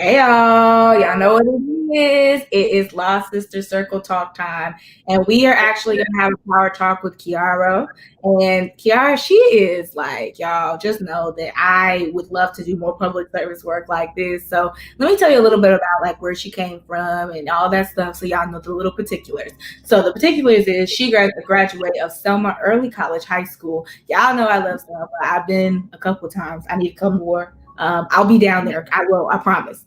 Hey y'all know what it is. It is Law Sister Circle Talk time. And we are actually going to have a power talk with Keyarrow. And Keyarrow, she is like, y'all just know that I would love to do more public service work like this. So let me tell you a little bit about like where she came from and all that stuff so y'all know the little particulars. So the particulars is she graduated of Selma Early College High School. Y'all know I love Selma. I've been a couple times. I need to come more. I'll be down there. I will. I promise.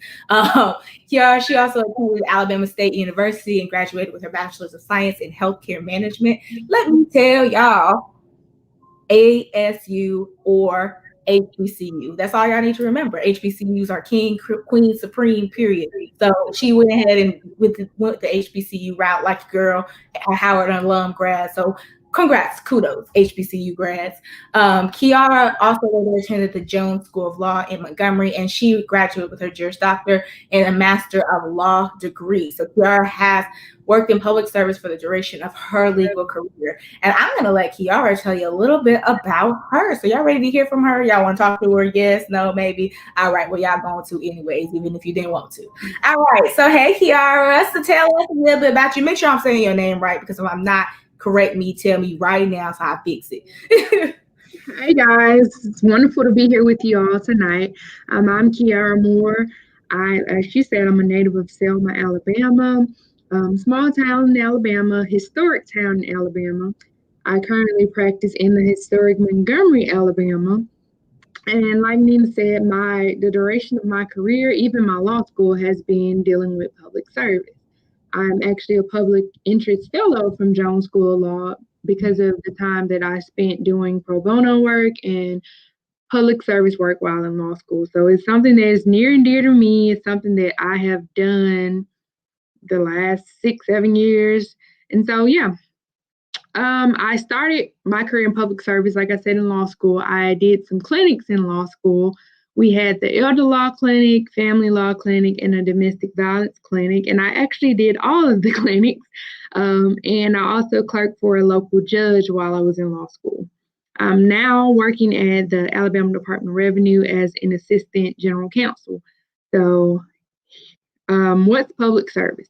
She also attended Alabama State University and graduated with her Bachelors of Science in Healthcare Management. Let me tell y'all, ASU or HBCU. That's all y'all need to remember. HBCUs are king, queen, supreme, period. So she went ahead and went the HBCU route like a girl, a Howard alum grad. So congrats, kudos, HBCU grads. Kiara also attended the Jones School of Law in Montgomery, and she graduated with her Juris Doctor and a Master of Law degree. So Kiara has worked in public service for the duration of her legal career. And I'm going to let Kiara tell you a little bit about her. So y'all ready to hear from her? Y'all want to talk to her? Yes, no, maybe. All right, well, y'all going to anyways, even if you didn't want to. All right, so hey, Kiara, so tell us a little bit about you. Make sure I'm saying your name right, because if I'm not, correct me, tell me right now so I fix it. Hey guys, it's wonderful to be here with you all tonight. I'm Keyarrow Moore. As she said, I'm a native of Selma, Alabama, small town in Alabama, historic town in Alabama. I currently practice in the historic Montgomery, Alabama. And like Neena said, the duration of my career, even my law school, has been dealing with public service. I'm actually a public interest fellow from Jones School of Law because of the time that I spent doing pro bono work and public service work while in law school. So it's something that is near and dear to me. It's something that I have done the last 6-7 years. And so, yeah, I started my career in public service, like I said, in law school. I did some clinics in law school. We had the elder law clinic, family law clinic, and a domestic violence clinic. And I actually did all of the clinics. And I also clerked for a local judge while I was in law school. I'm now working at the Alabama Department of Revenue as an assistant general counsel. So, what's public service?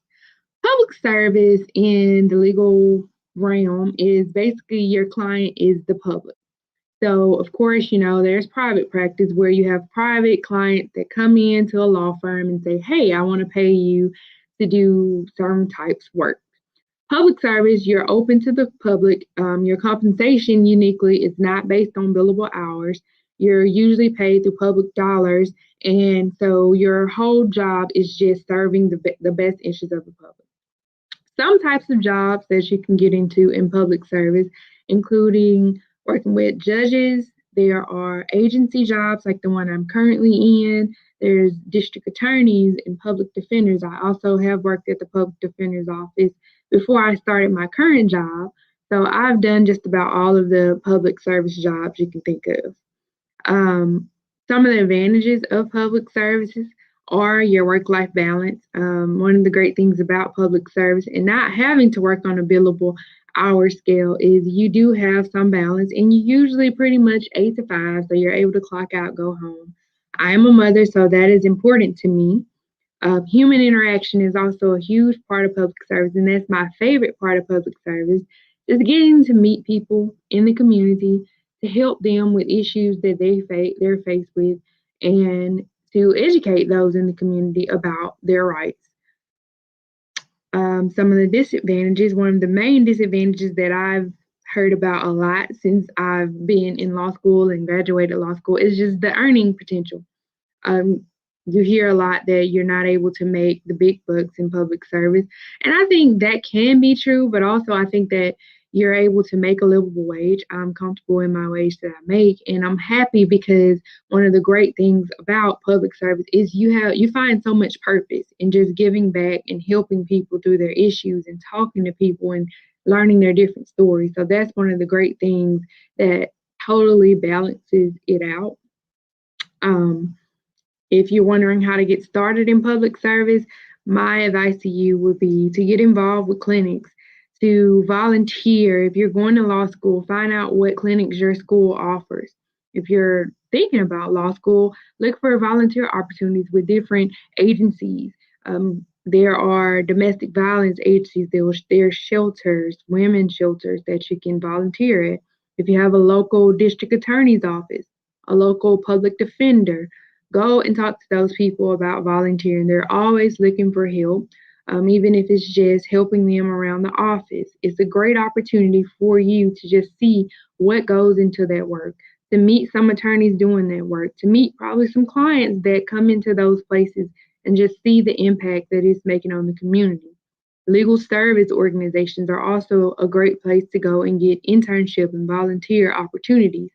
Public service in the legal realm is basically your client is the public. So, of course, there's private practice where you have private clients that come into a law firm and say, hey, I want to pay you to do certain types of work. Public service, you're open to the public. Your compensation uniquely is not based on billable hours. You're usually paid through public dollars. And so your whole job is just serving the best interests of the public. Some types of jobs that you can get into in public service, including working with judges. There are agency jobs like the one I'm currently in. There's district attorneys and public defenders. I also have worked at the public defender's office before I started my current job. So I've done just about all of the public service jobs you can think of. Some of the advantages of public services are your work-life balance. One of the great things about public service and not having to work on a billable hour scale is you do have some balance, and you usually pretty much 8 to 5, so you're able to clock out, go home. I am a mother, so that is important to me. Human interaction is also a huge part of public service, and that's my favorite part of public service, is getting to meet people in the community to help them with issues that they're faced with, and to educate those in the community about their rights. Some of the disadvantages, one of the main disadvantages that I've heard about a lot since I've been in law school and graduated law school is just the earning potential. You hear a lot that you're not able to make the big bucks in public service. And I think that can be true, but also I think that you're able to make a livable wage. I'm comfortable in my wage that I make, and I'm happy because one of the great things about public service is you find so much purpose in just giving back and helping people through their issues and talking to people and learning their different stories. So that's one of the great things that totally balances it out. If you're wondering how to get started in public service, my advice to you would be to get involved with clinics, to volunteer. If you're going to law school, find out what clinics your school offers. If you're thinking about law school, look for volunteer opportunities with different agencies. There are domestic violence agencies, there's shelters, women's shelters that you can volunteer at. If you have a local district attorney's office, a local public defender, go and talk to those people about volunteering. They're always looking for help, even if it's just helping them around the office. It's a great opportunity for you to just see what goes into that work, to meet some attorneys doing that work, to meet probably some clients that come into those places and just see the impact that it's making on the community. Legal service organizations are also a great place to go and get internship and volunteer opportunities.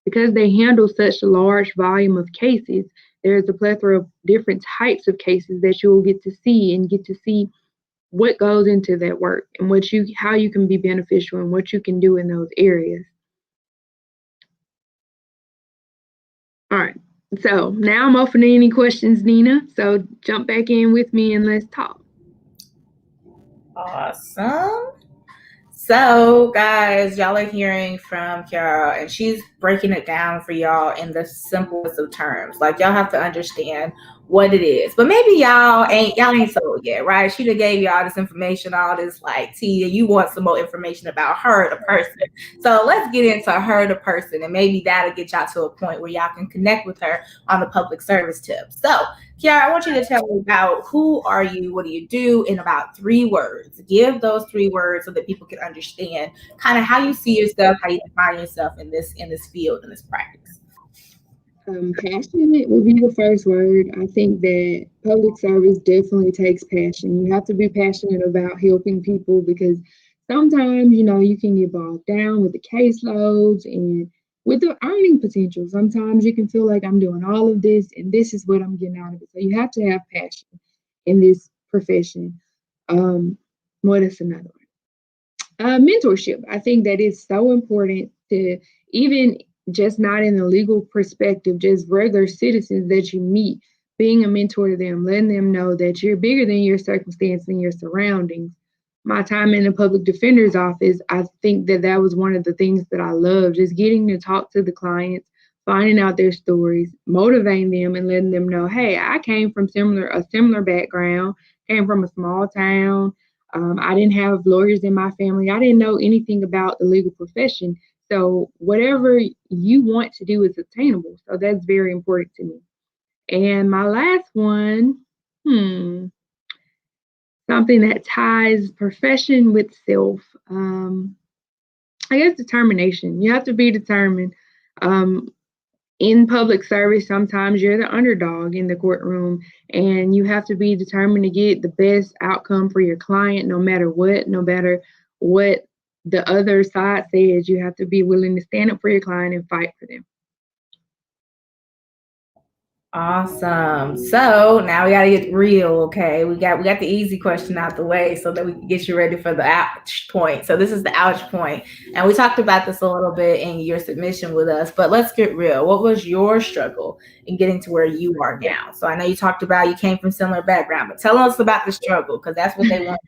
Because they handle such a large volume of cases, there's a plethora of different types of cases that you will get to see and get to see what goes into that work and how you can be beneficial and what you can do in those areas. All right. So now I'm open to any questions, Neena. So jump back in with me and let's talk. Awesome. So, guys, y'all are hearing from Keyarrow, and she's breaking it down for y'all in the simplest of terms. Like, y'all have to understand what it is. But maybe y'all ain't sold yet, right? She done gave you all this information, all this like tea, and you want some more information about her, the person. So let's get into her, the person, and maybe that'll get y'all to a point where y'all can connect with her on the public service tips. So, Keyarrow, I want you to tell me about who are you, what do you do, in about 3 words. Give those 3 words so that people can understand kind of how you see yourself, how you define yourself in this field, in this practice. Passionate would be the first word. I think that public service definitely takes passion. You have to be passionate about helping people because sometimes, you can get bogged down with the caseloads and with the earning potential. Sometimes you can feel like I'm doing all of this and this is what I'm getting out of it. So you have to have passion in this profession. What is another one? Mentorship. I think that is so important to even just not in the legal perspective, just regular citizens that you meet, being a mentor to them, letting them know that you're bigger than your circumstance and your surroundings. My time in the public defender's office, I think that that was one of the things that I loved, just getting to talk to the clients, finding out their stories, motivating them and letting them know, hey, I came from a similar background, came from a small town. I didn't have lawyers in my family. I didn't know anything about the legal profession. So whatever you want to do is attainable. So that's very important to me. And my last one, something that ties profession with self. I guess determination. You have to be determined. In public service, sometimes you're the underdog in the courtroom, and you have to be determined to get the best outcome for your client, no matter what the other side says. You have to be willing to stand up for your client and fight for them. Awesome. So now we gotta get real, okay? We got the easy question out the way so that we can get you ready for the ouch point. So this is the ouch point. And we talked about this a little bit in your submission with us, but let's get real. What was your struggle in getting to where you are now? So I know you talked about you came from similar background, but tell us about the struggle because that's what they want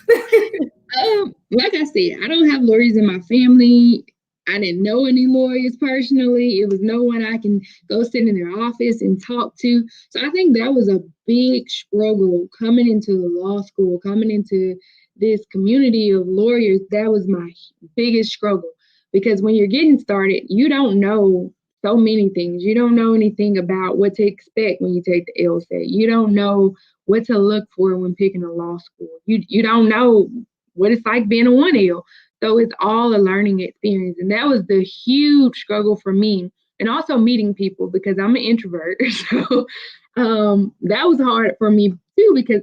to know. Like I said, I don't have lawyers in my family. I didn't know any lawyers personally. It was no one I can go sit in their office and talk to. So I think that was a big struggle coming into the law school, coming into this community of lawyers. That was my biggest struggle because when you're getting started, you don't know so many things. You don't know anything about what to expect when you take the L.A.S.T. You don't know what to look for when picking a law school. You don't know what it's like being a 1L. So it's all a learning experience. And that was the huge struggle for me. And also meeting people because I'm an introvert. So that was hard for me too because,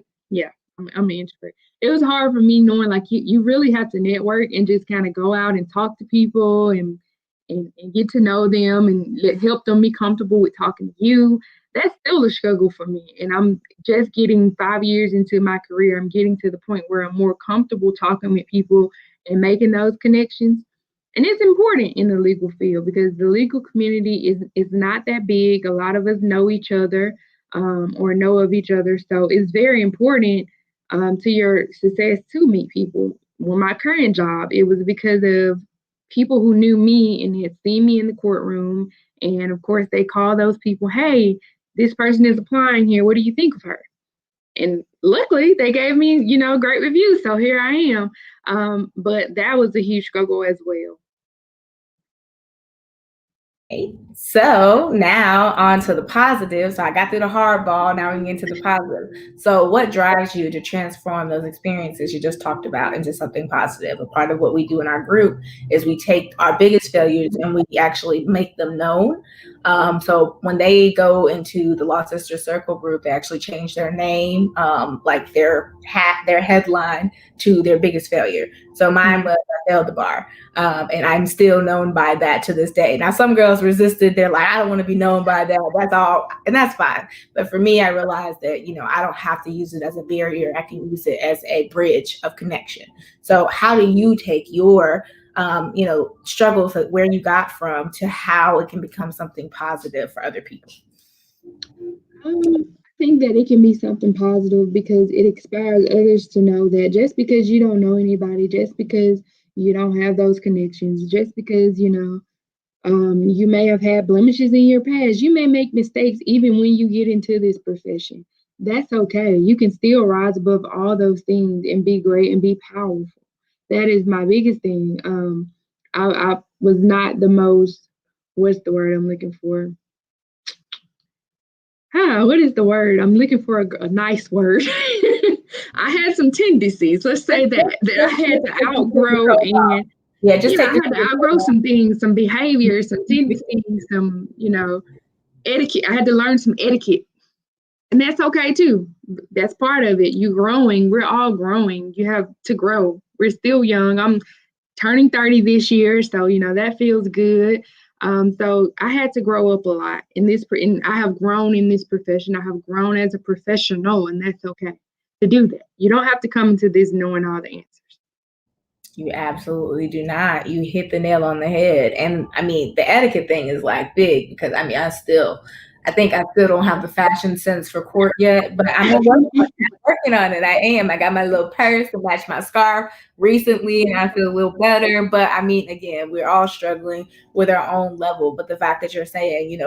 I'm an introvert. It was hard for me knowing like you really have to network and just kind of go out and talk to people and get to know them and help them be comfortable with talking to you. That's still a struggle for me. And I'm just getting 5 years into my career. I'm getting to the point where I'm more comfortable talking with people and making those connections. And it's important in the legal field because the legal community is not that big. A lot of us know each other or know of each other. So it's very important to your success to meet people. Well, my current job, it was because of people who knew me and had seen me in the courtroom. And of course, they call those people, hey, this person is applying here. What do you think of her? And luckily, they gave me, great reviews. So here I am. But that was a huge struggle as well. So now on to the positive. So I got through the hardball. Now we can get into the positive. So what drives you to transform those experiences you just talked about into something positive? A part of what we do in our group is we take our biggest failures and we actually make them known. So when they go into the Law Sister Circle group, they actually change their name, like their headline to their biggest failure. So mine was I failed the bar. And I'm still known by that to this day. Now, some girls resisted. They're like, I don't want to be known by that. That's all. And that's fine. But for me, I realized that, I don't have to use it as a barrier. I can use it as a bridge of connection. So how do you take your, struggles, where you got from, to how it can become something positive for other people? I think that it can be something positive because it inspires others to know that just because you don't know anybody, just because you don't have those connections, just because, you may have had blemishes in your past, you may make mistakes even when you get into this profession. That's okay. You can still rise above all those things and be great and be powerful. That is my biggest thing. I was not the most, what's the word I'm looking for? What is the word? I'm looking for a nice word. I had some tendencies, let's say that I had to outgrow and yeah, just take I had to outgrow some things, some behaviors, some tendencies, some, etiquette. I had to learn some etiquette. And that's okay too. That's part of it. You growing. We're all growing. You have to grow. We're still young. I'm turning 30 this year, so that feels good. So I had to grow up a lot in this, and I have grown in this profession. I have grown as a professional, and that's okay to do that. You don't have to come into this knowing all the answers. You absolutely do not. You hit the nail on the head. And I mean, the etiquette thing is like big because I think I still don't have the fashion sense for court yet, but I'm working on it. I am. I got my little purse to match my scarf recently and I feel a little better. But I mean, again, we're all struggling with our own level. But the fact that you're saying,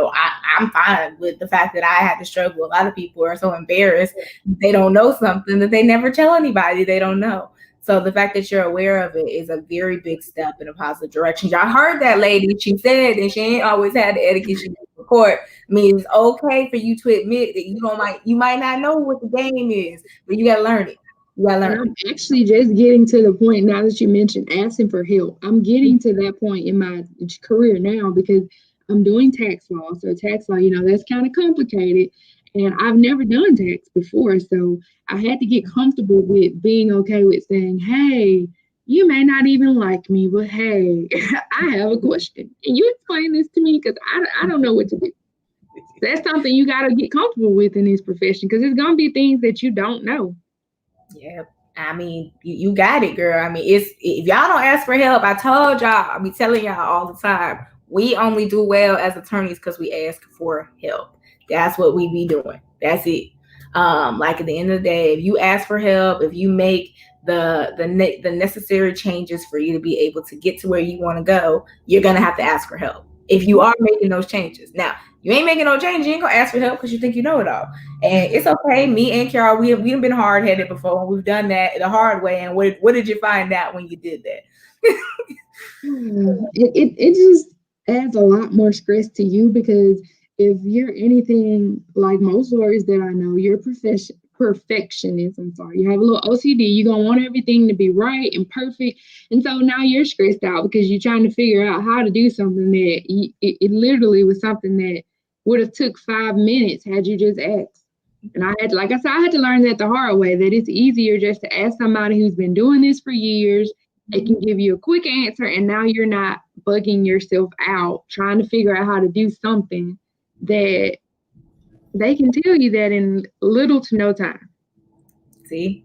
I'm fine with the fact that I had to struggle. A lot of people are so embarrassed. They don't know something that they never tell anybody they don't know. So the fact that you're aware of it is a very big step in a positive direction. Y'all heard that lady. She said that she ain't always had the etiquette she report. I mean, it's okay for you to admit that you might not know what the game is, but you gotta learn it. And I'm actually just getting to the point now that you mentioned asking for help. I'm getting to that point in my career now because I'm doing tax law. So tax law, that's kind of complicated. And I've never done tax before. So I had to get comfortable with being okay with saying, hey, you may not even like me, but hey, I have a question. Can you explain this to me? Because I don't know what to do. That's something you got to get comfortable with in this profession because there's going to be things that you don't know. Yeah. I mean, you got it, girl. I mean, if y'all don't ask for help, I told y'all, I be telling y'all all the time, we only do well as attorneys because we ask for help. That's what we be doing. That's it. Like at the end of the day, if you ask for help, if you make the necessary changes for you to be able to get to where you want to go, you're gonna have to ask for help. If you are making those changes. Now, you ain't making no change, you ain't gonna ask for help because you think you know it all. And it's okay. Me and Keyarrow, we've been hard headed before. We've done that the hard way. And what did you find out when you did that? it just adds a lot more stress to you because if you're anything like most lawyers that I know, you're perfectionist. I'm sorry, you have a little OCD. You're gonna want everything to be right and perfect, and so now you're stressed out because you're trying to figure out how to do something that it literally was something that would have took 5 minutes had you just asked. And I had, like I said, I had to learn that the hard way, that it's easier just to ask somebody who's been doing this for years. They can give you a quick answer, and now you're not bugging yourself out trying to figure out how to do something that they can tell you that in little to no time. See?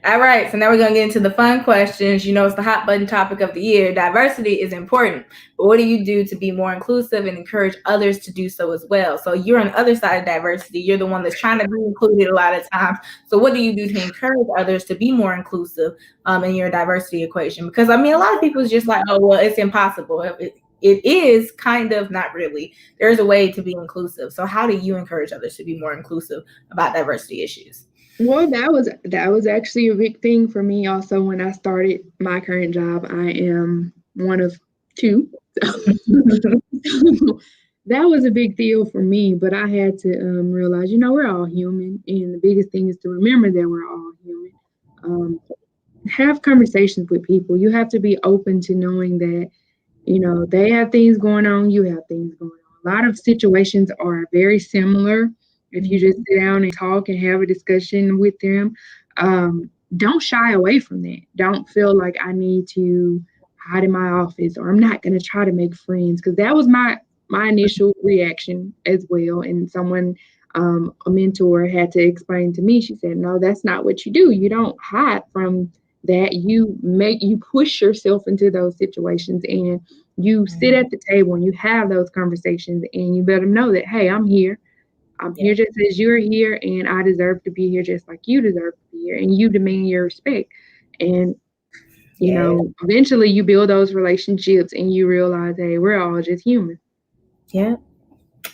All right, so now we're going to get into the fun questions. You know, it's the hot button topic of the year. Diversity is important, but what do you do to be more inclusive and encourage others to do so as well? So you're on the other side of diversity. You're the one that's trying to be included a lot of times. So what do you do to encourage others to be more inclusive in your diversity equation? Because, I mean, a lot of people is just like, oh, well, it's impossible. It is kind of not really. There's a way to be inclusive. So how do you encourage others to be more inclusive about diversity issues? Well, that was actually a big thing for me also when I started my current job. I am one of two. That was a big deal for me, but I had to realize, we're all human, and the biggest thing is to remember that we're all human. Um, have conversations with people. You have to be open to knowing that, they have things going on, you have things going on. A lot of situations are very similar. If you just sit down and talk and have a discussion with them, don't shy away from that. Don't feel like I need to hide in my office, or I'm not going to try to make friends, because that was my initial reaction as well. And someone, a mentor, had to explain to me. She said, "No, that's not what you do. You don't hide from that. You push yourself into those situations, and you sit at the table and you have those conversations, and you let them know that, hey, I'm here. I'm here just as you're here, and I deserve to be here just like you deserve to be here, and you demand your respect." And eventually you build those relationships and you realize, hey, we're all just human. Yeah.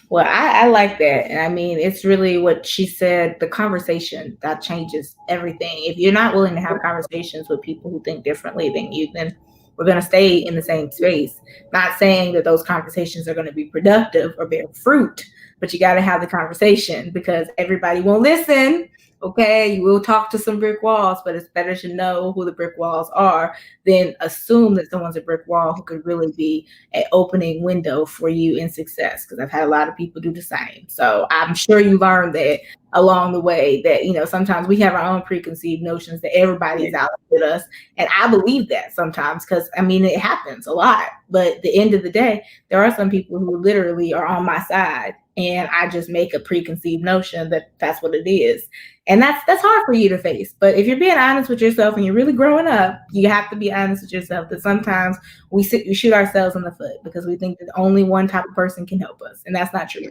Well, I like that. And I mean, it's really what she said, the conversation that changes everything. If you're not willing to have conversations with people who think differently than you, then we're going to stay in the same space. Not saying that those conversations are going to be productive or bear fruit, but you got to have the conversation because everybody won't listen. Okay, you will talk to some brick walls, but it's better to know who the brick walls are than assume that someone's a brick wall who could really be an opening window for you in success. Because I've had a lot of people do the same. So I'm sure you learned that along the way that, sometimes we have our own preconceived notions that everybody's out with us. And I believe that sometimes because, I mean, it happens a lot. But at the end of the day, there are some people who literally are on my side. And I just make a preconceived notion that that's what it is. And that's hard for you to face. But if you're being honest with yourself and you're really growing up, you have to be honest with yourself that sometimes we shoot ourselves in the foot because we think that only one type of person can help us. And that's not true.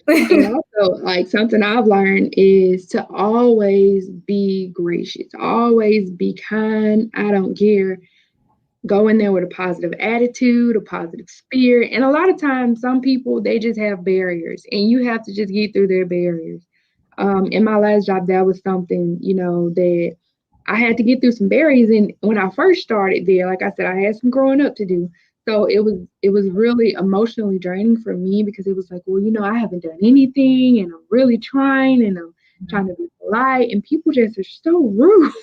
And also, like, something I've learned is to always be gracious, always be kind. I don't care. Go in there with a positive attitude, a positive spirit. And a lot of times, some people, they just have barriers, and you have to just get through their barriers. In my last job, that was something, that I had to get through some barriers. And when I first started there, like I said, I had some growing up to do. So it was really emotionally draining for me because it was like, well, I haven't done anything, and I'm really trying, and I'm trying to be polite, and people just are so rude.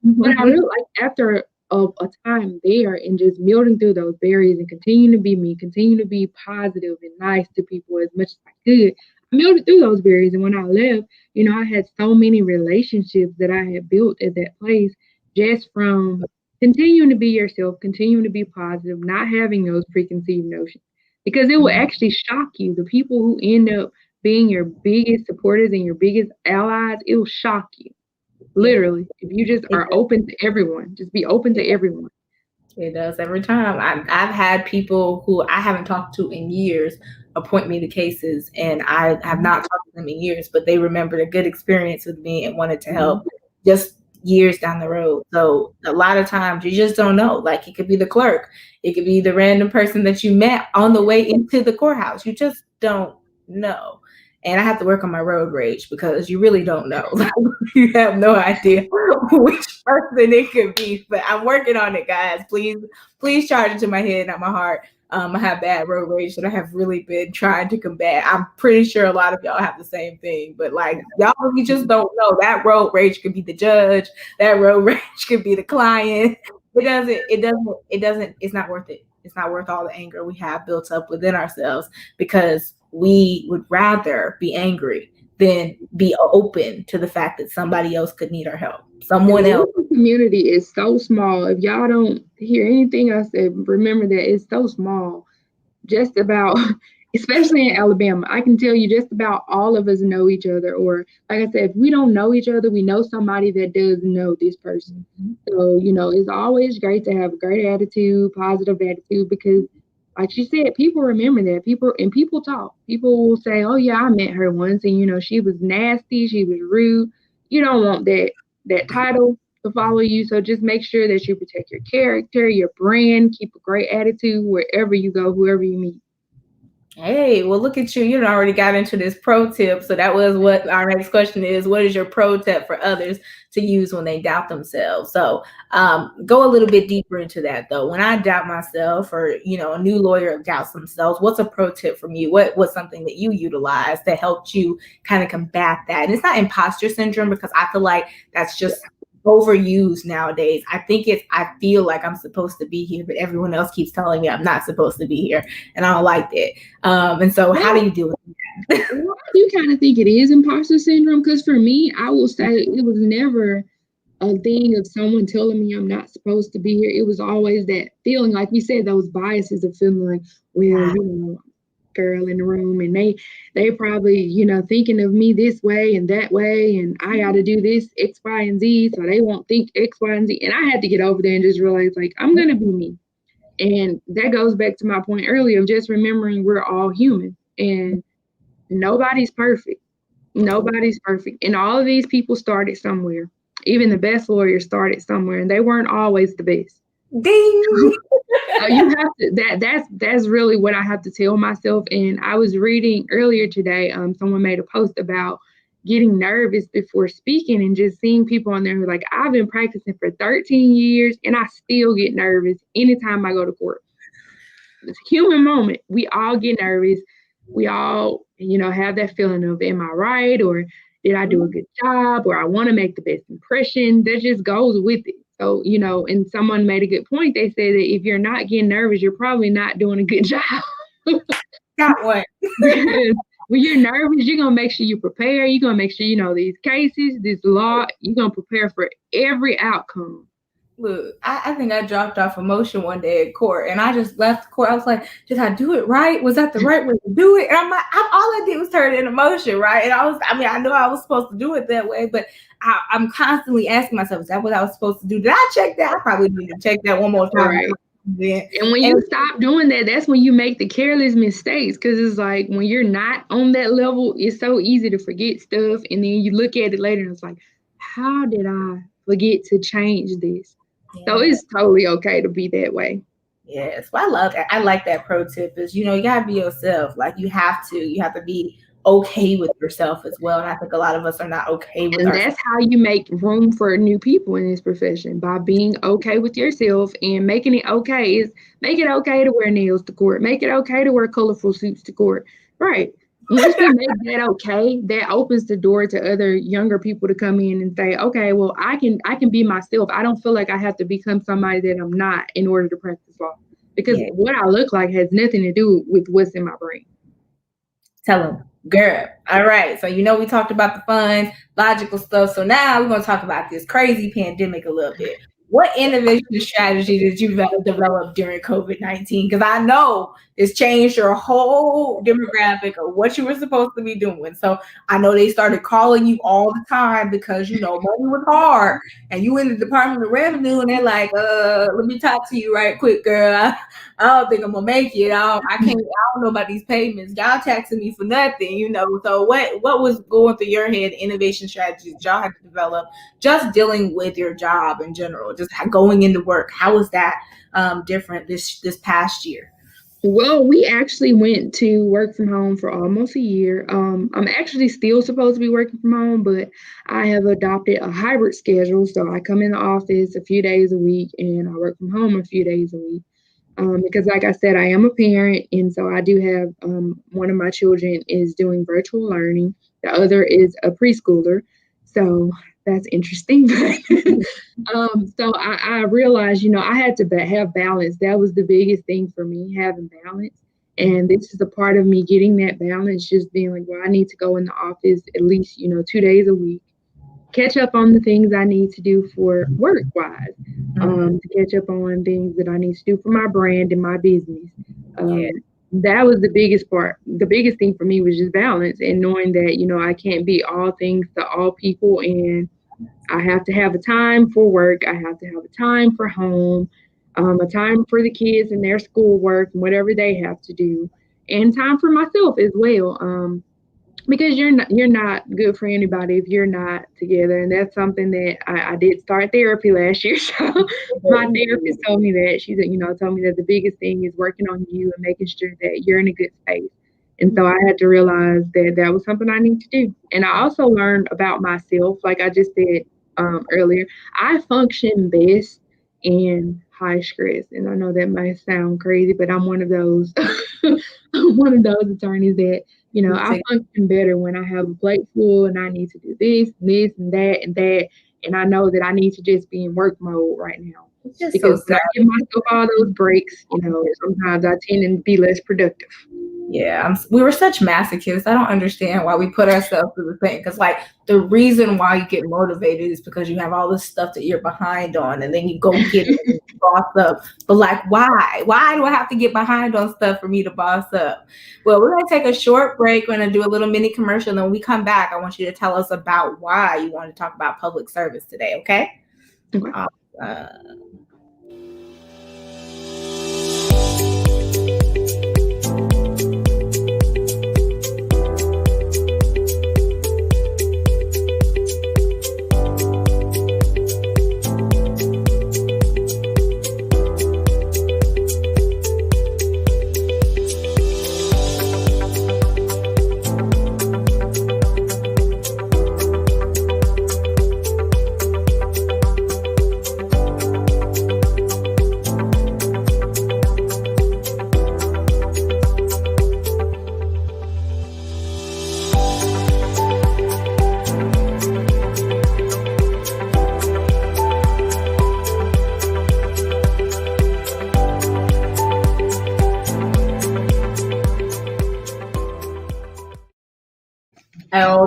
But I really, like, after a time there and just building through those barriers and continue to be me, continue to be positive and nice to people as much as I could. I built through those barriers, and when I left, I had so many relationships that I had built at that place just from continuing to be yourself, continuing to be positive, not having those preconceived notions. Because it will actually shock you. The people who end up being your biggest supporters and your biggest allies, it will shock you. Literally, if you just are open to everyone, just be open to everyone. It does every time. I've had people who I haven't talked to in years appoint me to cases, and I have not talked to them in years, but they remembered a good experience with me and wanted to help just years down the road. So a lot of times you just don't know. Like, it could be the clerk, it could be the random person that you met on the way into the courthouse. You just don't know. And I have to work on my road rage because you really don't know. Like, you have no idea which person it could be. But I'm working on it, guys. Please charge it to my head, not my heart. I have bad road rage that I have really been trying to combat. I'm pretty sure a lot of y'all have the same thing, but like, y'all, you just don't know. That road rage could be the judge. That road rage could be the client. It's not worth it. It's not worth all the anger we have built up within ourselves because we would rather be angry than be open to the fact that somebody else could need our help. Someone else. The community is so small. If y'all don't hear anything I said, remember that it's so small. Just about especially in Alabama. I can tell you just about all of us know each other. Or, like I said, if we don't know each other, we know somebody that does know this person. So, it's always great to have a great attitude, positive attitude, because, like she said, people remember that. People talk. People will say, oh, yeah, I met her once, and, she was nasty, she was rude. You don't want that title to follow you. So just make sure that you protect your character, your brand, keep a great attitude wherever you go, whoever you meet. Hey, well, look at you. You already got into this pro tip. So that was what our next question is. What is your pro tip for others to use when they doubt themselves? So go a little bit deeper into that, though. When I doubt myself, or, a new lawyer doubts themselves, what's a pro tip from you? What's something that you utilize that helped you kind of combat that? And it's not imposter syndrome, because I feel like that's just overused nowadays. I feel like I'm supposed to be here, but everyone else keeps telling me I'm not supposed to be here, and I don't like that. And so how do you deal with that? Well, I do kind of think it is imposter syndrome, because for me, I will say it was never a thing of someone telling me I'm not supposed to be here. It was always that feeling, like we said, those biases of feeling like, well, girl in the room, and they probably, thinking of me this way and that way, and I got to do this X, Y, and Z, so they won't think X, Y, and Z. And I had to get over there and just realize, like, I'm gonna be me. And that goes back to my point earlier of just remembering we're all human, and nobody's perfect. Nobody's perfect. And all of these people started somewhere. Even the best lawyers started somewhere, and they weren't always the best. Ding. You have to that's really what I have to tell myself. And I was reading earlier today, someone made a post about getting nervous before speaking, and just seeing people on there who are like, I've been practicing for 13 years and I still get nervous anytime I go to court. It's a human moment. We all get nervous. We all, have that feeling of, am I right? Or did I do a good job? Or I want to make the best impression. That just goes with it. So, and someone made a good point. They said that if you're not getting nervous, you're probably not doing a good job. Got one. Because when you're nervous, you're going to make sure you prepare. You're going to make sure you know these cases, this law. You're going to prepare for every outcome. Look, I think I dropped off a motion one day at court, and I just left the court. I was like, did I do it right? Was that the right way to do it? And I'm like, all I did was turn it in a motion, right? And I know I was supposed to do it that way, but I'm constantly asking myself, is that what I was supposed to do? Did I check that? I probably need to check that one more time. Right. And when you stop doing that, that's when you make the careless mistakes, because it's like when you're not on that level, it's so easy to forget stuff. And then you look at it later and it's like, how did I forget to change this? Yeah. So it's totally okay to be that way. Yes, well, I love that. I like that pro tip is, you gotta be yourself. Like you have to be okay with yourself as well. And I think a lot of us are not okay with ourselves. And that's how you make room for new people in this profession, by being okay with yourself. And making it okay is make it okay to wear nails to court. Make it okay to wear colorful suits to court. Right. Once you make that okay, that opens the door to other younger people to come in and say, okay, well, I can be myself. I don't feel like I have to become somebody that I'm not in order to practice law. Because what I look like has nothing to do with what's in my brain. Tell them, girl. All right. So, we talked about the fun, logical stuff. So now we're going to talk about this crazy pandemic a little bit. What innovation strategy did you develop during COVID-19? Because I know it's changed your whole demographic of what you were supposed to be doing. So I know they started calling you all the time because, money was hard. And you in the Department of Revenue, and they're like, let me talk to you right quick, girl. I don't think I'm going to make it. I don't know about these payments. Y'all taxing me for nothing, So what was going through your head, innovation strategies y'all had to develop, just dealing with your job in general? Just going into work, how was that different this past year? Well, we actually went to work from home for almost a year. I'm actually still supposed to be working from home, but I have adopted a hybrid schedule. So I come in the office a few days a week and I work from home a few days a week. Because like I said, I am a parent, and so I do have one of my children is doing virtual learning. The other is a preschooler. So that's interesting. So I realized, I had to have balance. That was the biggest thing for me, having balance. And this is a part of me getting that balance, just being like, well, I need to go in the office at least, 2 days a week, catch up on the things I need to do for work-wise, to catch up on things that I need to do for my brand and my business. that was the biggest part. The biggest thing for me was just balance and knowing that, I can't be all things to all people, and I have to have a time for work. I have to have a time for home, a time for the kids and their schoolwork and whatever they have to do, and time for myself as well. Because you're not good for anybody if you're not together, and that's something that I did start therapy last year. So my therapist told me that told me that the biggest thing is working on you and making sure that you're in a good space. And so I had to realize that that was something I need to do. And I also learned about myself, like I just said earlier. I function best in high stress, and I know that might sound crazy, but I'm one of those I'm one of those attorneys that I function better when I have a plate full and I need to do this and that and that. And I know that I need to just be in work mode right now. It's just so Because when sad. I give myself all those breaks, sometimes I tend to be less productive. Yeah, we were such masochists. I don't understand why we put ourselves through the thing. Because, like, the reason why you get motivated is because you have all this stuff that you're behind on, and then you go get it and boss up. But, like, why? Why do I have to get behind on stuff for me to boss up? Well, we're going to take a short break. We're going to do a little mini commercial. And then when we come back, I want you to tell us about why you want to talk about public service today, okay? Okay.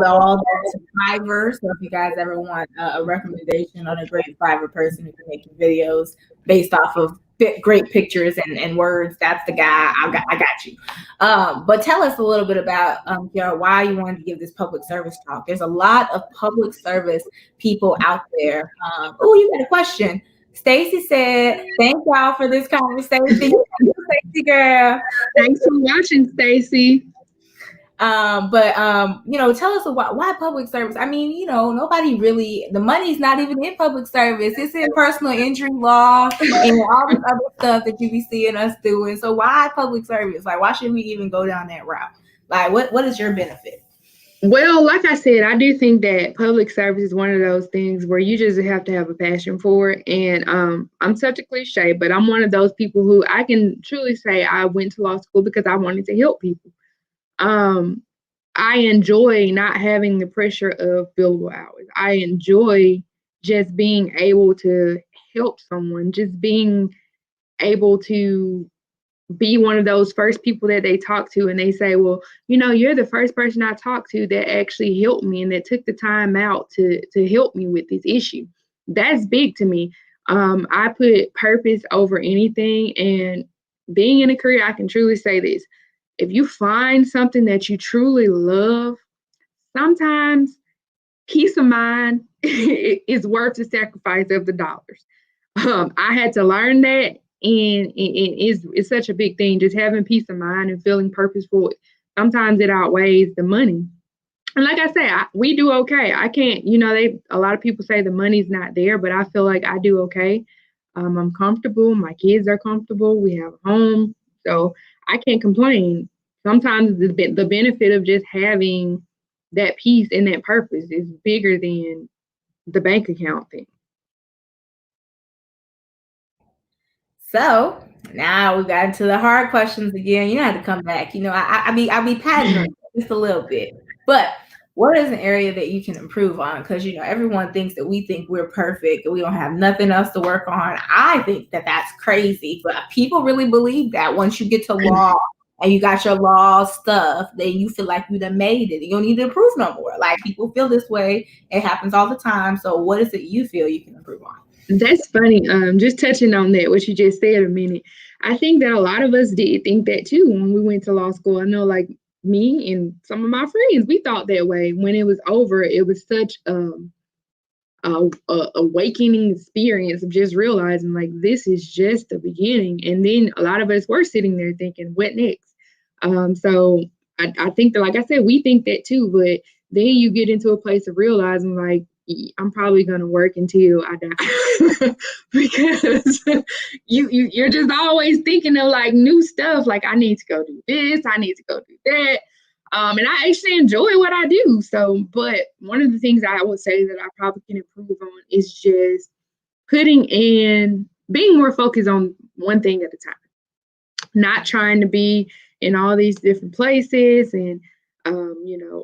All that's Fiverr. So if you guys ever want a recommendation on a great Fiverr person who can make you videos based off of great pictures and words, that's the guy. I got you. But tell us a little bit about why you wanted to give this public service talk. There's a lot of public service people out there. Oh, you got a question. Stacy said, "Thank y'all for this conversation." Stacy girl. Thanks for watching, Stacy. Tell us why public service. I mean, nobody really, the money's not even in public service. It's in personal injury law and all this other stuff that you be seeing us doing. So why public service? Like, why should we even go down that route? Like, what is your benefit? Well, like I said, I do think that public service is one of those things where you just have to have a passion for it. And I'm such a cliche, but I'm one of those people who I can truly say I went to law school because I wanted to help people. I enjoy not having the pressure of billable hours. I enjoy just being able to help someone, just being able to be one of those first people that they talk to and they say, well, you're the first person I talked to that actually helped me and that took the time out to help me with this issue. That's big to me. I put purpose over anything, and being in a career, I can truly say this. If you find something that you truly love, sometimes peace of mind is worth the sacrifice of the dollars. I had to learn that, and it's such a big thing, just having peace of mind and feeling purposeful. Sometimes it outweighs the money. And like I say, we do okay. I can't, a lot of people say the money's not there, but I feel like I do okay. I'm comfortable. My kids are comfortable. We have a home. So I can't complain. Sometimes the benefit of just having that peace and that purpose is bigger than the bank account thing. So now we got into the hard questions again. You had to come back. I be patting on just a little bit. But what is an area that you can improve on? Because everyone thinks that we think we're perfect and we don't have nothing else to work on. I think that that's crazy, but people really believe that once you get to law and you got your law stuff, then you feel like you done made it. You don't need to improve no more. Like, people feel this way. It happens all the time. So what is it you feel you can improve on? That's funny. Just touching on that, what you just said a minute. I think that a lot of us did think that too when we went to law school. I know, like me and some of my friends, we thought that way. When it was over, it was such a awakening experience of just realizing like this is just the beginning. And then a lot of us were sitting there thinking, what next? So I think that, like I said, we think that too, but then you get into a place of realizing like I'm probably gonna work until I die because you're just always thinking of like new stuff. Like I need to go do this, I need to go do that. And I actually enjoy what I do. So, but one of the things I would say that I probably can improve on is just being more focused on one thing at a time, not trying to be in all these different places. And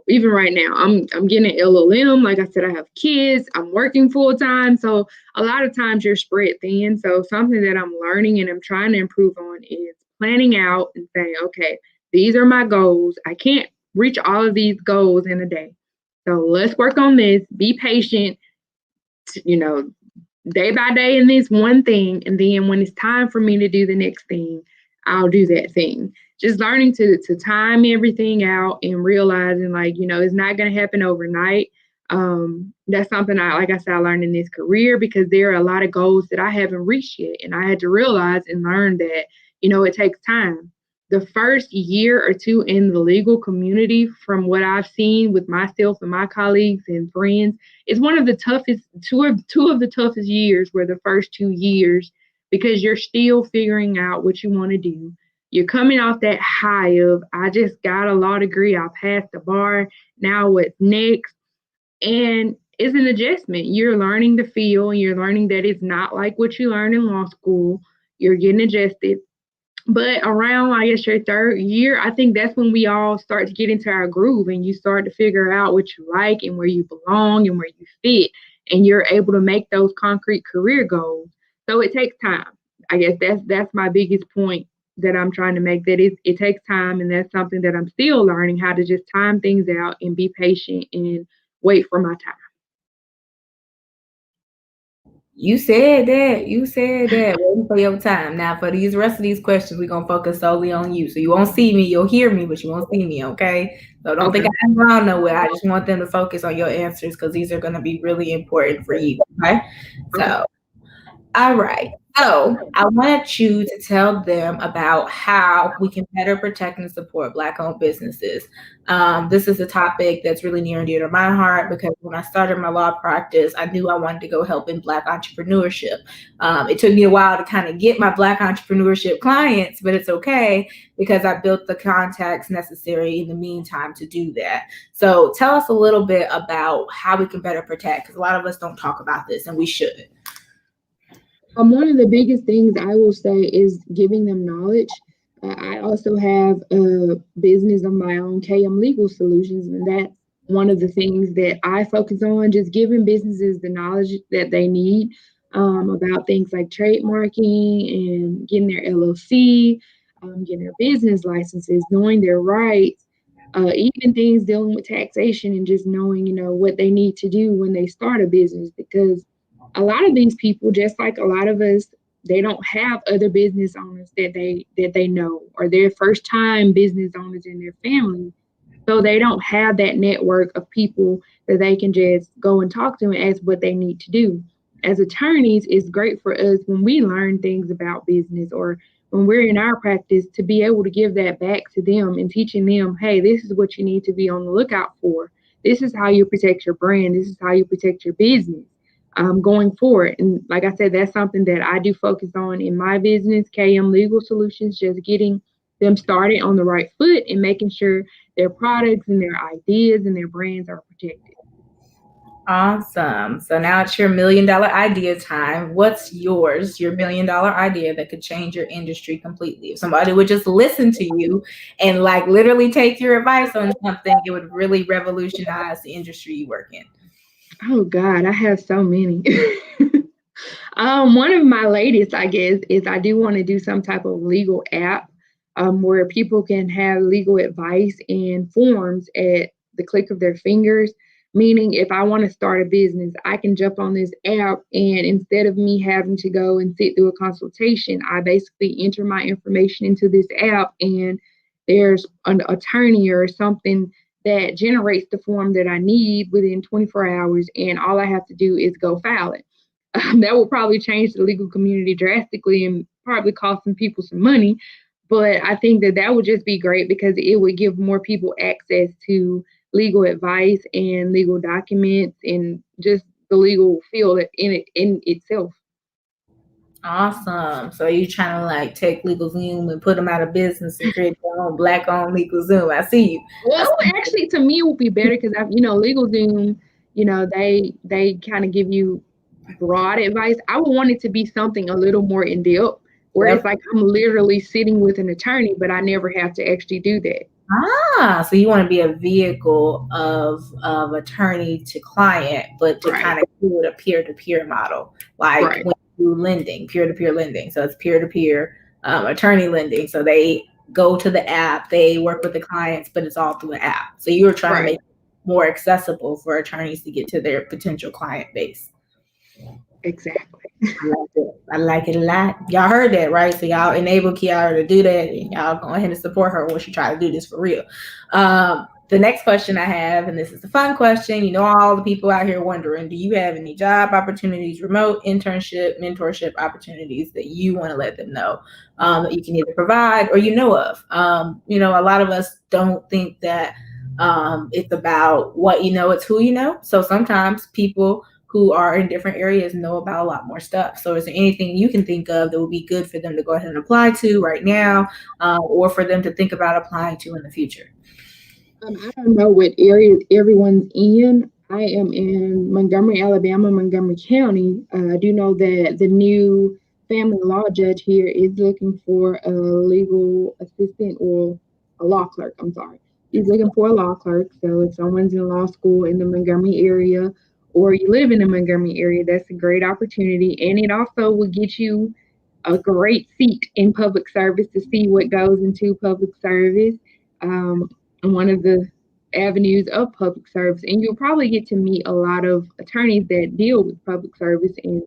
even right now, I'm getting an LLM. Like I said, I have kids. I'm working full time, so a lot of times you're spread thin. So something that I'm learning and I'm trying to improve on is planning out and saying, okay, these are my goals. I can't reach all of these goals in a day. So let's work on this. Be patient. You know, day by day in this one thing, and then when it's time for me to do the next thing, I'll do that thing. Just learning to time everything out and realizing like, it's not going to happen overnight. That's something like I said, I learned in this career because there are a lot of goals that I haven't reached yet, and I had to realize and learn that it takes time. The first year or two in the legal community, from what I've seen with myself and my colleagues and friends, it's one of the toughest two of the toughest years were the first 2 years, because you're still figuring out what you want to do. You're coming off that high of I just got a law degree, I passed the bar, now what's next? And it's an adjustment. You're learning the field and you're learning that it's not like what you learned in law school. You're getting adjusted. But around, I guess, your third year, I think that's when we all start to get into our groove and you start to figure out what you like and where you belong and where you fit. And you're able to make those concrete career goals. So it takes time. I guess that's my biggest point that I'm trying to make, that it takes time. And that's something that I'm still learning, how to just time things out and be patient and wait for my time. You said that. You said that. Waiting for your time. Now, for these rest of these questions, we're gonna focus solely on you. So you won't see me. You'll hear me, but you won't see me. Okay. So don't think Okay. I'm going nowhere. I just want them to focus on your answers because these are gonna be really important for you. Okay. Okay. So all right. So I want you to tell them about how we can better protect and support Black-owned businesses. This is a topic that's really near and dear to my heart because when I started my law practice, I knew I wanted to go help in Black entrepreneurship. It took me a while to kind of get my Black entrepreneurship clients, but it's okay because I built the contacts necessary in the meantime to do that. So tell us a little bit about how we can better protect, because a lot of us don't talk about this and we should. One of the biggest things I will say is giving them knowledge. I also have a business of my own, KM Legal Solutions, and that's one of the things that I focus on, just giving businesses the knowledge that they need about things like trademarking and getting their LLC, getting their business licenses, knowing their rights, even things dealing with taxation and just knowing, what they need to do when they start a business, because a lot of these people, just like a lot of us, they don't have other business owners that they know, or their first time business owners in their family. So they don't have that network of people that they can just go and talk to and ask what they need to do. As attorneys, it's great for us when we learn things about business or when we're in our practice to be able to give that back to them and teaching them, hey, this is what you need to be on the lookout for. This is how you protect your brand. This is how you protect your business going forward. And like I said, that's something that I do focus on in my business, KM Legal Solutions, just getting them started on the right foot and making sure their products and their ideas and their brands are protected. Awesome. So now it's your $1 million idea time. What's yours, your $1 million idea that could change your industry completely? If somebody would just listen to you and like literally take your advice on something, it would really revolutionize the industry you work in. Oh God, I have so many. One of my latest, I guess, is I do want to do some type of legal app where people can have legal advice and forms at the click of their fingers, Meaning, if I want to start a business, I can jump on this app, and instead of me having to go and sit through a consultation, I basically enter my information into this app, and there's an attorney or something that generates the form that I need within 24 hours, and all I have to do is go file it. That will probably change the legal community drastically and probably cost some people some money. But I think that that would just be great because it would give more people access to legal advice and legal documents and just the legal field in itself. Awesome. So you trying to like take LegalZoom and put them out of business and create your own black-owned LegalZoom. I see you. Well, actually, to me, it would be better because LegalZoom, they kind of give you broad advice. I would want it to be something a little more in depth, where it's Yep. like I'm literally sitting with an attorney, but I never have to actually do that. So you want to be a vehicle of attorney to client, but to Right, kind of do it a peer-to-peer model, like right, when you do lending, peer-to-peer lending. So it's peer-to-peer attorney lending. So they go to the app, they work with the clients, but it's all through the app. So you were trying to right. make it more accessible for attorneys to get to their potential client base. Exactly. I like it. I like it a lot. Y'all heard that, right? So y'all enable Keyarrow to do that, and y'all go ahead and support her when she try to do this for real. The next question I have, and this is the fun question. You know, all the people out here wondering, do you have any job opportunities, remote internship, mentorship opportunities that you want to let them know that you can either provide or you know of? A lot of us don't think that it's about what you know, it's who you know. So sometimes people who are in different areas know about a lot more stuff. So is there anything you can think of that would be good for them to go ahead and apply to right now, or for them to think about applying to in the future? I don't know what area everyone's in. I am in Montgomery, Alabama, Montgomery County. I do know that the new family law judge here is looking for a legal assistant or a law clerk. I'm sorry. He's looking for a law clerk. So if someone's in law school in the Montgomery area or you live in the Montgomery area, that's a great opportunity. And it also will get you a great seat in public service to see what goes into public service. Um, One of the avenues of public service, and you'll probably get to meet a lot of attorneys that deal with public service in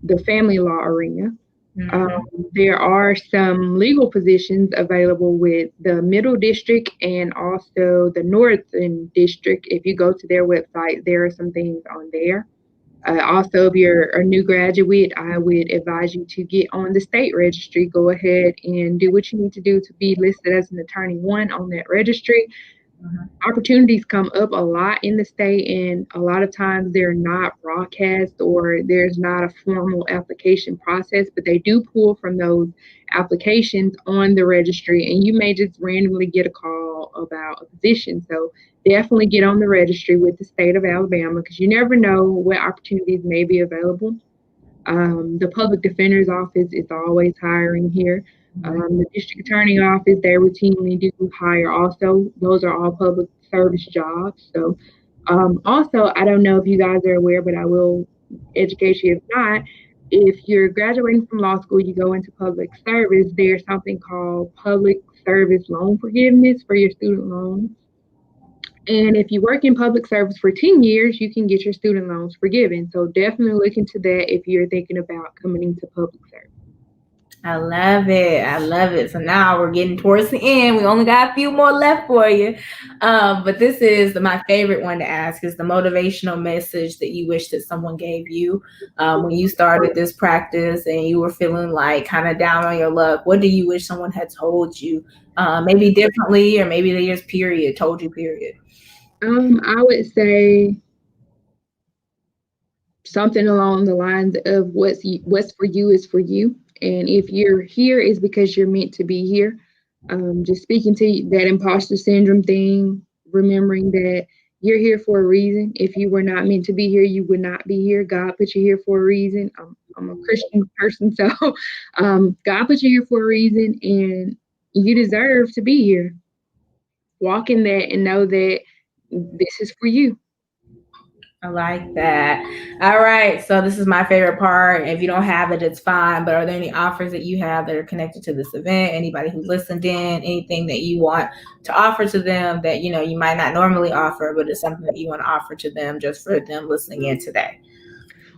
the family law arena. Um, Mm-hmm. there are some legal positions available with the Middle District and also the Northern District. If you go to their website, there are some things on there. Also, if you're a new graduate, I would advise you to get on the state registry. Go ahead and do what you need to do to be listed as an attorney one on that registry. Opportunities come up a lot in the state, and a lot of times they're not broadcast or there's not a formal application process, but they do pull from those applications on the registry, and you may just randomly get a call about a position. So definitely get on the registry with the state of Alabama because you never know what opportunities may be available. The public defender's office is always hiring here. The district attorney office, they routinely do hire also. Those are all public service jobs. So, also, I don't know if you guys are aware, but I will educate you if not. If you're graduating from law school, you go into public service, there's something called public service loan forgiveness for your student loans. And if you work in public service for 10 years, you can get your student loans forgiven. So definitely look into that if you're thinking about coming into public service. I love it. I love it. So now we're getting towards the end. We only got a few more left for you. But this is my favorite one to ask is the motivational message that you wish that someone gave you when you started this practice and you were feeling like kind of down on your luck. What do you wish someone had told you? Maybe differently, or maybe they just told you period. I would say something along the lines of what's for you is for you, and if you're here is because you're meant to be here. Just speaking to that imposter syndrome thing, remembering that you're here for a reason. If you were not meant to be here, you would not be here. God put you here for a reason. I'm a Christian person, so God put you here for a reason, and you deserve to be here. Walk in that and know that this is for you. I like that. All right. So this is my favorite part. If you don't have it, it's fine. But are there any offers that you have that are connected to this event? Anybody who listened in, anything that you want to offer to them that you might not normally offer, but it's something that you want to offer to them just for them listening in today?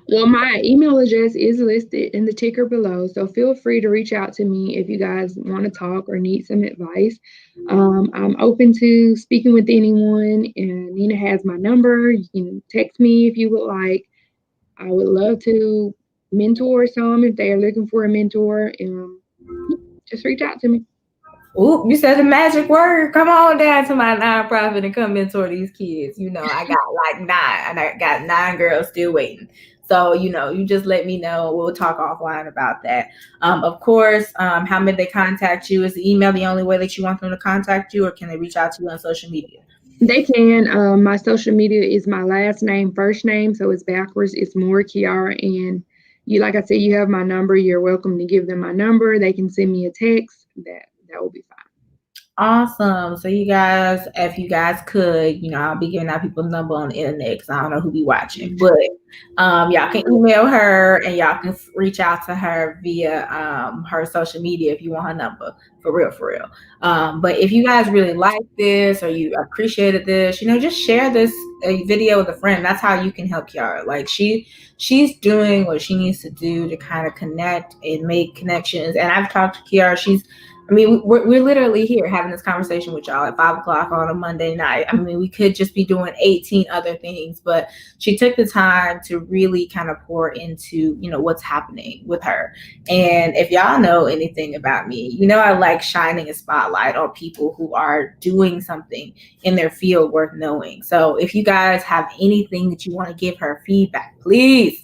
Well, my email address is listed in the ticker below, so feel free to reach out to me if you guys want to talk or need some advice. I'm open to speaking with anyone, and Nina has my number. You can text me if you would like. I would love to mentor some if they are looking for a mentor. Just reach out to me. Oop, you said the magic word. Come on down to my nonprofit and come mentor these kids. I got like 9, and I got 9 girls still waiting. So, you just let me know. We'll talk offline about that. Of course, how may they contact you? Is the email the only way that you want them to contact you, or can they reach out to you on social media? They can. My social media is my last name, first name, so it's backwards. It's Moore Keyarrow, and you, like I said, you have my number. You're welcome to give them my number. They can send me a text. That will be fine. Awesome. So you guys, if you guys could, I'll be giving out people's number on the internet because I don't know who be watching, but y'all can email her and y'all can reach out to her via her social media if you want her number, for real, for real. But if you guys really like this or you appreciated this, just share this video with a friend. That's how you can help Kiara. Like she's doing what she needs to do to kind of connect and make connections. And I've talked to Kiara. We're literally here having this conversation with y'all at 5 o'clock on a Monday night. We could just be doing 18 other things, but she took the time to really kind of pour into, what's happening with her. And if y'all know anything about me, I like shining a spotlight on people who are doing something in their field worth knowing. So if you guys have anything that you want to give her feedback, please,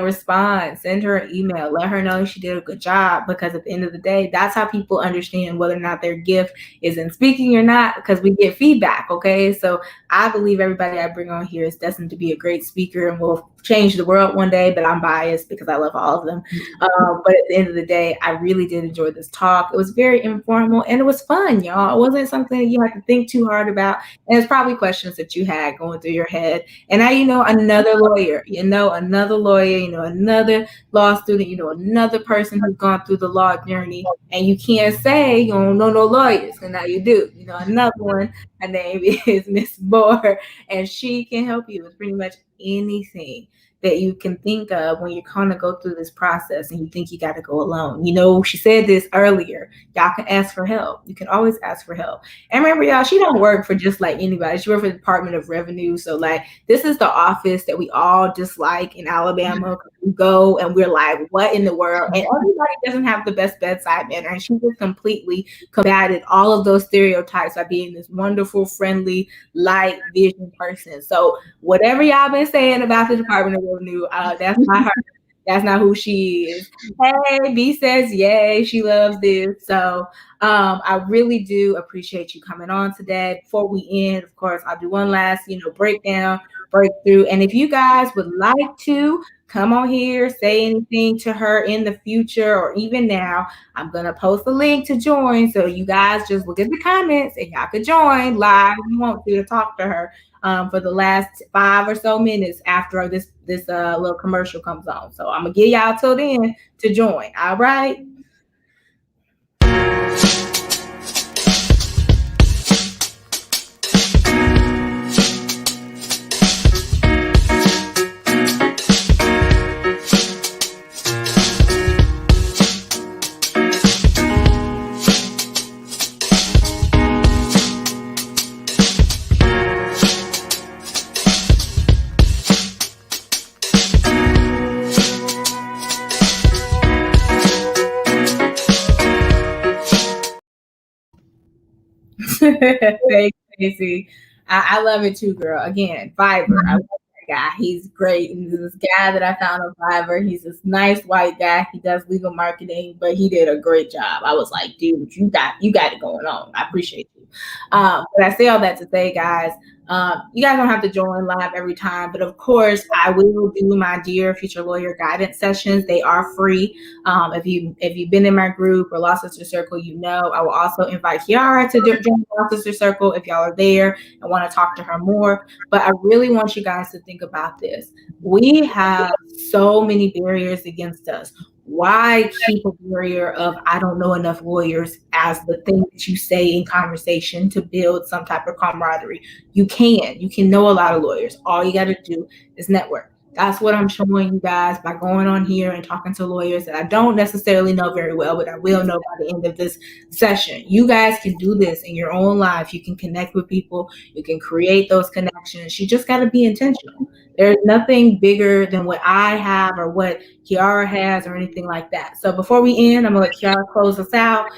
respond, send her an email, let her know she did a good job, because at the end of the day, that's how people understand whether or not their gift is in speaking or not, because we get feedback. Okay. So I believe everybody I bring on here is destined to be a great speaker and will change the world one day, but I'm biased because I love all of them. But at the end of the day, I really did enjoy this talk. It was very informal and it was fun, y'all. It wasn't something that you had to think too hard about. And it's probably questions that you had going through your head. And now another lawyer, another lawyer, another law student, another person who's gone through the law journey. And you can't say you don't know no lawyers, and now you do. Another one, her name is Miss Moore, and she can help you with pretty much anything that you can think of when you're kind of go through this process and you think you got to go alone. She said this earlier. Y'all can ask for help. You can always ask for help. And remember, y'all, she don't work for just like anybody. She works for the Department of Revenue. So like, this is the office that we all dislike in Alabama. We go and we're like, what in the world? And everybody doesn't have the best bedside manner. And she just completely combated all of those stereotypes by being this wonderful, friendly, light vision person. So whatever y'all been saying about the Department of Revenue, that's not her. That's not who she is. Hey, B says yay, she loves this. So I really do appreciate you coming on today. Before we end, of course, I'll do one last, breakdown, breakthrough. And if you guys would like to come on here, say anything to her in the future or even now, I'm going to post a link to join. So you guys just look at the comments and y'all could join live if you want to talk to her for the last 5 or so minutes after this little commercial comes on. So I'm going to give y'all till then to join. All right. Thanks, Casey. I love it too, girl. Again, Fiverr. I love that guy. He's great. And this guy that I found on Fiverr, he's this nice white guy. He does legal marketing, but he did a great job. I was like, dude, you got it going on. I appreciate you. But I say all that to say, guys, you guys don't have to join live every time, but of course, I will do my Dear Future Lawyer guidance sessions. They are free. If you've been in my group or Law Sister Circle, you know I will also invite Kiara to join the Law Sister Circle if y'all are there and want to talk to her more. But I really want you guys to think about this. We have so many barriers against us. Why keep a barrier of I don't know enough lawyers as the thing that you say in conversation to build some type of camaraderie? You can know a lot of lawyers. All you got to do is network. That's what I'm showing you guys by going on here and talking to lawyers that I don't necessarily know very well, but I will know by the end of this session. You guys can do this in your own life. You can connect with people. You can create those connections. You just got to be intentional. There's nothing bigger than what I have or what Kiara has or anything like that. So before we end, I'm gonna let Kiara close us out.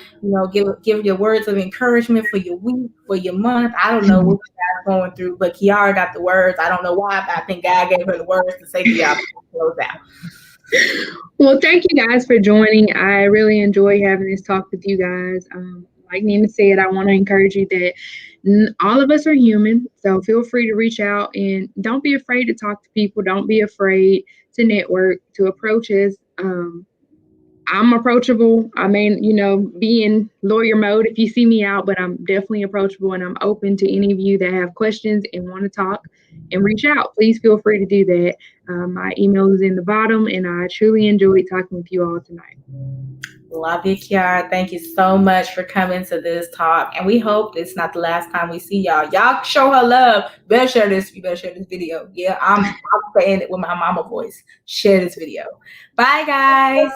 Give your words of encouragement for your week, for your month. I don't know what you guys are going through, but Kiara got the words. I don't know why, but I think God gave her the words to say to y'all before we close out. Well, thank you guys for joining. I really enjoy having this talk with you guys. Like Neena said, I want to encourage you that all of us are human. So feel free to reach out and don't be afraid to talk to people. Don't be afraid to network, to approach us. I'm approachable. I mean, be in lawyer mode if you see me out, but I'm definitely approachable and I'm open to any of you that have questions and want to talk and reach out. Please feel free to do that. My email is in the bottom, and I truly enjoyed talking with you all tonight. Love you, Kiara. Thank you so much for coming to this talk. And we hope it's not the last time we see y'all. Y'all show her love. You better share this video. Yeah, I'm saying it with my mama voice. Share this video. Bye, guys.